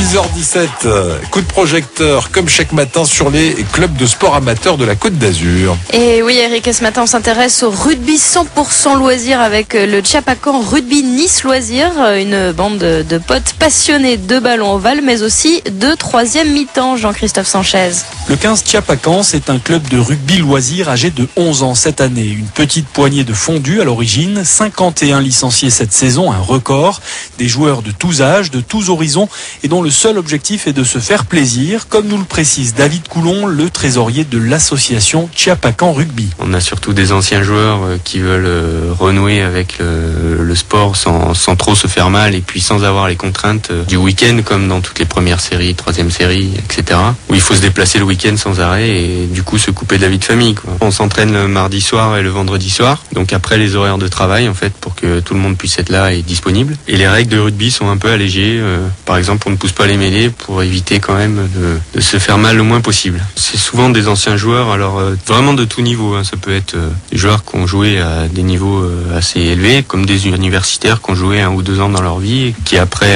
6h17, coup de projecteur comme chaque matin sur les clubs de sport amateurs de la Côte d'Azur. Et oui Eric, et ce matin on s'intéresse au rugby 100% loisir avec le Tchapacan Rugby Nice Loisir, une bande de potes passionnés de ballon ovale mais aussi de troisième mi-temps. Jean-Christophe Sanchez. Le 15 Tchapacan, c'est un club de rugby loisir âgé de 11 ans cette année. Une petite poignée de fondus à l'origine, 51 licenciés cette saison, un record. Des joueurs de tous âges, de tous horizons et dont le seul objectif est de se faire plaisir, comme nous le précise David Coulon, le trésorier de l'association Tchapacan Rugby. On a surtout des anciens joueurs qui veulent renouer avec le sport sans trop se faire mal et puis sans avoir les contraintes du week-end comme dans toutes les premières séries, troisième série, etc. Où il faut se déplacer le week-end sans arrêt et du coup se couper de la vie de famille, quoi. On s'entraîne le mardi soir et le vendredi soir, donc après les horaires de travail en fait pour que tout le monde puisse être là et disponible. Et les règles de rugby sont un peu allégées. Par exemple, on ne pousse pas les mêlées pour éviter quand même de se faire mal le moins possible. C'est souvent des anciens joueurs, alors vraiment de tout niveau, hein. Ça peut être des joueurs qui ont joué à des niveaux assez élevés, comme des universitaires qui ont joué 1 ou 2 ans dans leur vie et qui après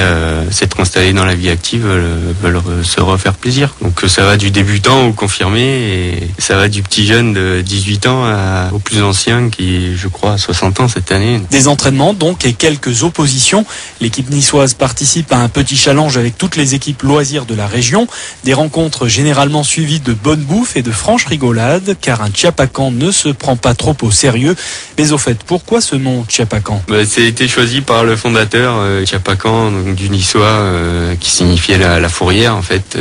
s'être installés dans la vie active veulent se refaire plaisir. Donc ça va du débutant au confirmé et ça va du petit jeune de 18 ans au plus ancien qui, je crois, a 60 ans cette année. Des entraînements donc et quelques oppositions. L'équipe niçoise participe à un petit challenge avec toutes les équipes loisirs de la région. Des rencontres généralement suivies de bonne bouffe et de franches rigolades, car un Tchapacan ne se prend pas trop au sérieux. Mais au fait, pourquoi ce nom Tchapacan ? Ça a été choisi par le fondateur Tchapacan, donc du niçois, qui signifiait la fourrière en fait.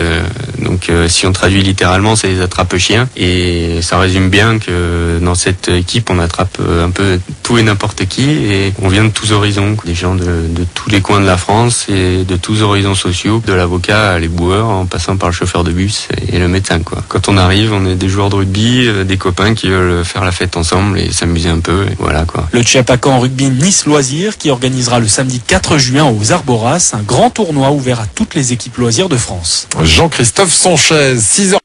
Donc si on traduit littéralement, c'est les attrape-chiens. Et ça résume bien que dans cette équipe, on attrape un peu tout et n'importe qui. Et on vient de tous horizons, des gens de tous les coins de la France et de tous horizons sociaux, de l'avocat à l'éboueur, en passant par le chauffeur de bus et le médecin, quoi. Quand on arrive, on est des joueurs de rugby, des copains qui veulent faire la fête ensemble et s'amuser un peu. Et voilà, quoi. Le Tchapacan Rugby Nice Loisir qui organisera le samedi 4 juin aux Arboras un grand tournoi ouvert à toutes les équipes loisirs de France. Jean-Christophe Sanchez, 6h.